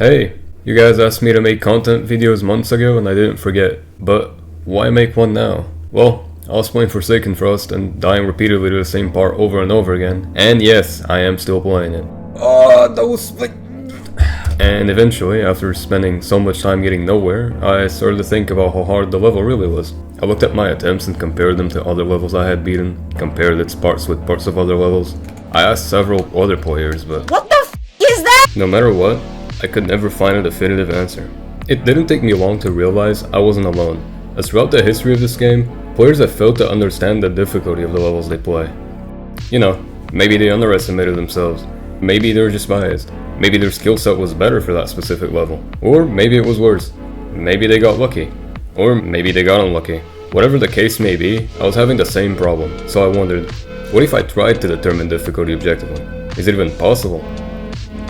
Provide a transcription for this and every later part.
Hey, you guys asked me to make content videos months ago and I didn't forget, but why make one now? Well, I was playing Forsaken Frost and dying repeatedly to the same part over and over again, and yes, I am still playing it. That was like... And eventually, after spending so much time getting nowhere, I started to think about how hard the level really was. I looked at my attempts and compared them to other levels I had beaten, compared its parts with parts of other levels. I asked several other players, but what the f is that? No matter what, I could never find a definitive answer. It didn't take me long to realize I wasn't alone, as throughout the history of this game, players have failed to understand the difficulty of the levels they play. You know, maybe they underestimated themselves, maybe they were just biased, maybe their skill set was better for that specific level, or maybe it was worse, maybe they got lucky, or maybe they got unlucky. Whatever the case may be, I was having the same problem, so I wondered, what if I tried to determine difficulty objectively? Is it even possible?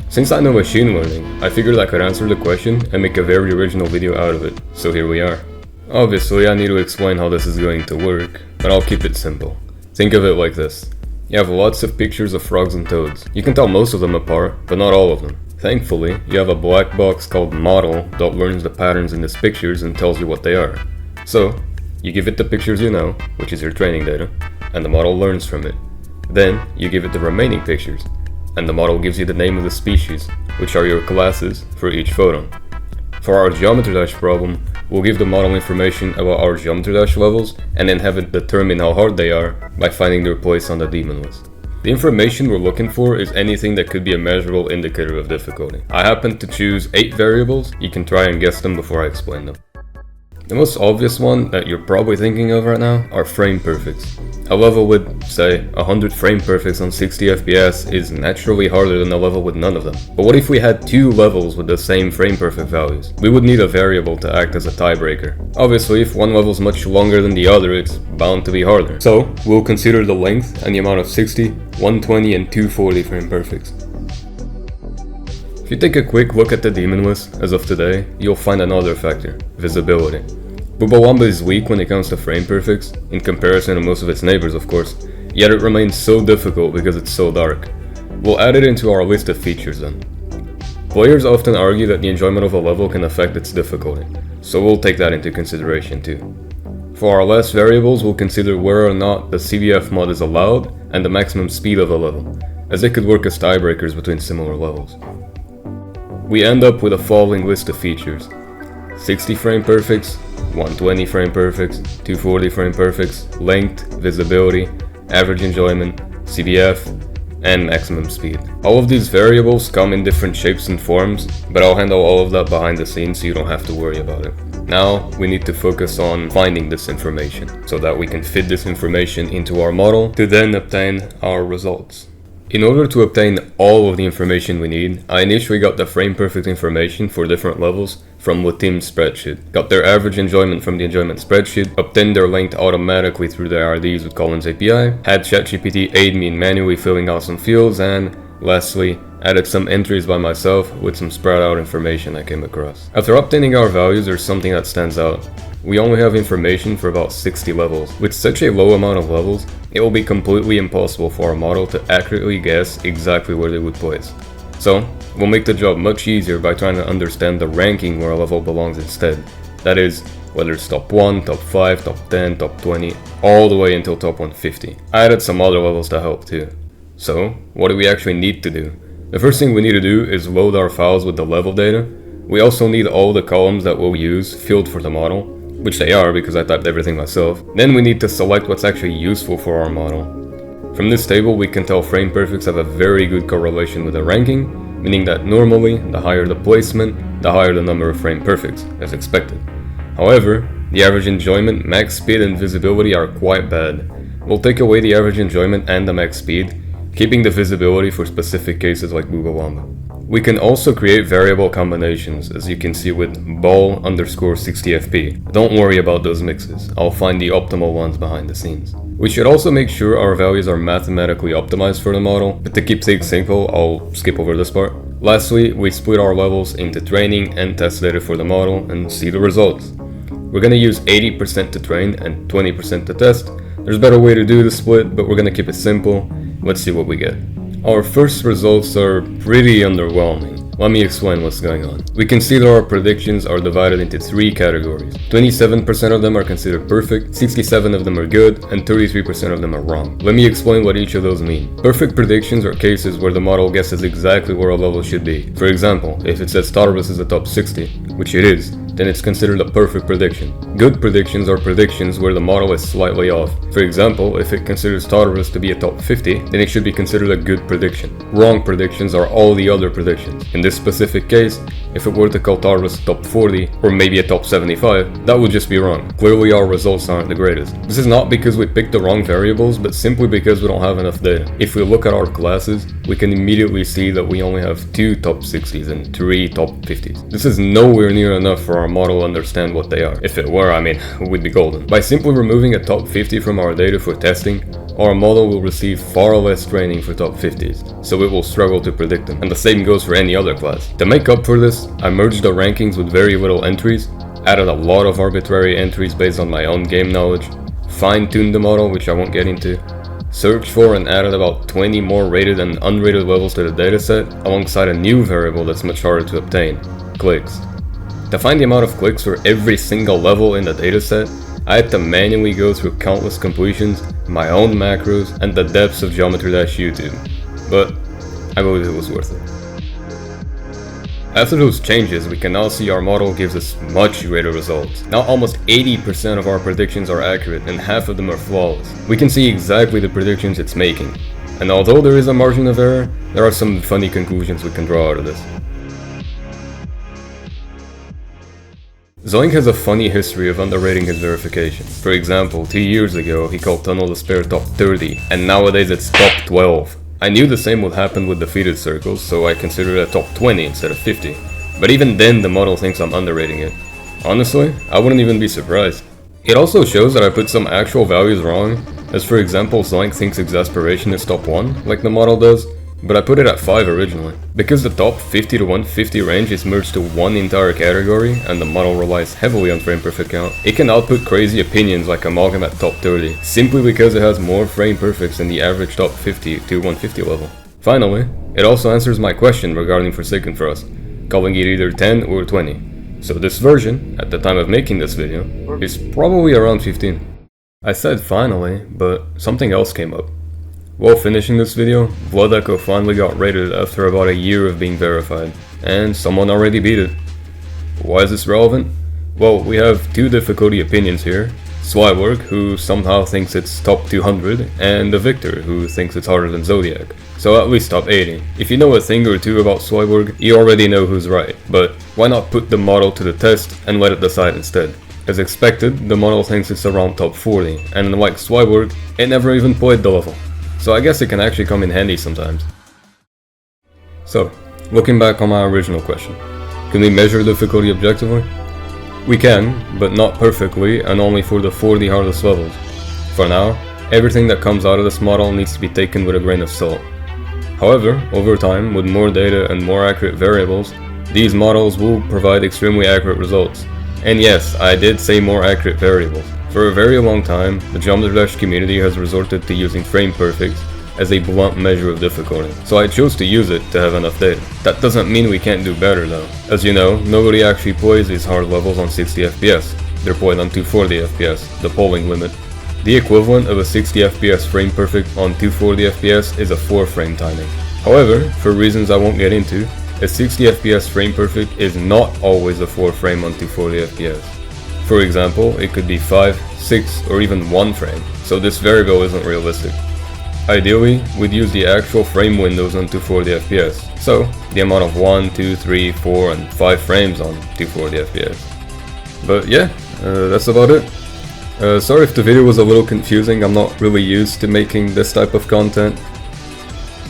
Since I know machine learning, I figured I could answer the question and make a very original video out of it, so here we are. Obviously, I need to explain how this is going to work, but I'll keep it simple. Think of it like this. You have lots of pictures of frogs and toads. You can tell most of them apart, but not all of them. Thankfully, you have a black box called model that learns the patterns in these pictures and tells you what they are. So, you give it the pictures you know, which is your training data, and the model learns from it. Then, you give it the remaining pictures, and the model gives you the name of the species, which are your classes for each photo. For our Geometry Dash problem, we'll give the model information about our Geometry Dash levels and then have it determine how hard they are by finding their place on the daemon list. The information we're looking for is anything that could be a measurable indicator of difficulty. I happen to choose 8 variables. You can try and guess them before I explain them. The most obvious one that you're probably thinking of right now are frame perfects. A level with, say, 100 frame perfects on 60 FPS is naturally harder than a level with none of them. But what if we had 2 levels with the same frame perfect values? We would need a variable to act as a tiebreaker. Obviously, if one level's much longer than the other, it's bound to be harder. So, we'll consider the length and the amount of 60, 120, and 240 frame perfects. If you take a quick look at the daemon list as of today, you'll find another factor: visibility. Bubawamba is weak when it comes to frame perfects, in comparison to most of its neighbors of course, yet it remains so difficult because it's so dark. We'll add it into our list of features then. Players often argue that the enjoyment of a level can affect its difficulty, so we'll take that into consideration too. For our last variables, we'll consider whether or not the CVF mod is allowed and the maximum speed of a level, as they could work as tiebreakers between similar levels. We end up with a following list of features: 60 frame perfects, 120 frame perfects, 240 frame perfects, length, visibility, average enjoyment, CVF, and maximum speed. All of these variables come in different shapes and forms, but I'll handle all of that behind the scenes so you don't have to worry about it. Now, we need to focus on finding this information, so that we can fit this information into our model to then obtain our results. In order to obtain all of the information we need, I initially got the frame perfect information for different levels from Enjoyment Spreadsheet, got their average enjoyment from the Enjoyment Spreadsheet, obtained their length automatically through the IRDs with Collins API, had ChatGPT aid me in manually filling out some fields, and lastly, added some entries by myself with some spread out information I came across. After obtaining our values, there's something that stands out. We only have information for about 60 levels. With such a low amount of levels, it will be completely impossible for our model to accurately guess exactly where they would place. So, we'll make the job much easier by trying to understand the ranking where a level belongs instead. That is, whether it's top 1, top 5, top 10, top 20, all the way until top 150. I added some other levels to help too. So, what do we actually need to do? The first thing we need to do is load our files with the level data. We also need all the columns that we'll use filled for the model, which they are because I typed everything myself. Then we need to select what's actually useful for our model. From this table we can tell frame perfects have a very good correlation with the ranking, meaning that normally the higher the placement, the higher the number of frame perfects, as expected. However, the average enjoyment, max speed, and visibility are quite bad. We'll take away the average enjoyment and the max speed, keeping the visibility for specific cases like Bubawamba. We can also create variable combinations, as you can see with ball_60fp. Don't worry about those mixes, I'll find the optimal ones behind the scenes. We should also make sure our values are mathematically optimized for the model, but to keep things simple, I'll skip over this part. Lastly, we split our levels into training and test data for the model and see the results. We're gonna use 80% to train and 20% to test. There's a better way to do the split, but we're gonna keep it simple. Let's see what we get. Our first results are pretty underwhelming. Let me explain what's going on. We can see that our predictions are divided into 3 categories. 27% of them are considered perfect, 67% of them are good, and 33% of them are wrong. Let me explain what each of those mean. Perfect predictions are cases where the model guesses exactly where a level should be. For example, if it says Tartarus is a top 60, which it is, then it's considered a perfect prediction. Good predictions are predictions where the model is slightly off. For example, if it considers Tartarus to be a top 50, then it should be considered a good prediction. Wrong predictions are all the other predictions. In this specific case, if it were to call Tartarus a top 40, or maybe a top 75, that would just be wrong. Clearly our results aren't the greatest. This is not because we picked the wrong variables, but simply because we don't have enough data. If we look at our classes, we can immediately see that we only have 2 top 60s and 3 top 50s. This is nowhere near enough for our model to understand what they are. If it were, I mean, we'd be golden. By simply removing a top 50 from our data for testing, our model will receive far less training for top 50s, so it will struggle to predict them. And the same goes for any other class. To make up for this, I merged the rankings with very little entries, added a lot of arbitrary entries based on my own game knowledge, fine-tuned the model, which I won't get into, searched for and added about 20 more rated and unrated levels to the dataset, alongside a new variable that's much harder to obtain, clicks. To find the amount of clicks for every single level in the dataset, I had to manually go through countless completions, my own macros, and the depths of Geometry-YouTube, but I believe it was worth it. After those changes, we can now see our model gives us much greater results. Now almost 80% of our predictions are accurate and half of them are flawless. We can see exactly the predictions it's making, and although there is a margin of error, there are some funny conclusions we can draw out of this. Zoink has a funny history of underrating his verification. For example, 2 years ago he called Tunnel Despair top 30, and nowadays it's top 12. I knew the same would happen with defeated circles, so I considered it a top 20 instead of 50. But even then the model thinks I'm underrating it. Honestly, I wouldn't even be surprised. It also shows that I put some actual values wrong, as for example Zoink thinks Exasperation is top 1, like the model does, but I put it at 5 originally. Because the top 50 to 150 range is merged to one entire category, and the model relies heavily on frame perfect count, it can output crazy opinions like Amalgam at top 30, simply because it has more frame perfects than the average top 50 to 150 level. Finally, it also answers my question regarding Forsaken Frost, calling it either 10 or 20. So this version, at the time of making this video, is probably around 15. I said finally, but something else came up. While finishing this video, Blood Echo finally got rated after about a year of being verified, and someone already beat it. Why is this relevant? Well, we have 2 difficulty opinions here. Slywork, who somehow thinks it's top 200, and the Victor, who thinks it's harder than Zodiac. So at least top 80. If you know a thing or two about Slywork, you already know who's right, but why not put the model to the test and let it decide instead? As expected, the model thinks it's around top 40, and unlike Slywork, it never even played the level. So I guess it can actually come in handy sometimes. So, looking back on my original question, can we measure difficulty objectively? We can, but not perfectly and only for the 40 hardest levels. For now, everything that comes out of this model needs to be taken with a grain of salt. However, over time, with more data and more accurate variables, these models will provide extremely accurate results. And yes, I did say more accurate variables. For a very long time, the Geometry Dash community has resorted to using frame perfects as a blunt measure of difficulty, so I chose to use it to have enough data. That doesn't mean we can't do better though. As you know, nobody actually plays these hard levels on 60 FPS. They're played on 240 FPS, the polling limit. The equivalent of a 60 FPS frame perfect on 240 FPS is a 4 frame timing. However, for reasons I won't get into, a 60 FPS frame perfect is not always a 4 frame on 240 FPS. For example, it could be 5, 6, or even 1 frame, so this variable isn't realistic. Ideally, we'd use the actual frame windows on 240 FPS, so the amount of 1, 2, 3, 4, and 5 frames on 240 FPS. But yeah, that's about it. Sorry if the video was a little confusing, I'm not really used to making this type of content.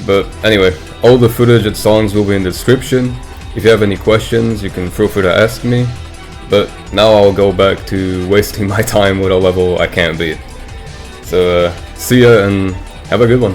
But anyway, all the footage and songs will be in the description. If you have any questions, you can feel free to ask me. But now I'll go back to wasting my time with a level I can't beat. So see ya and have a good one.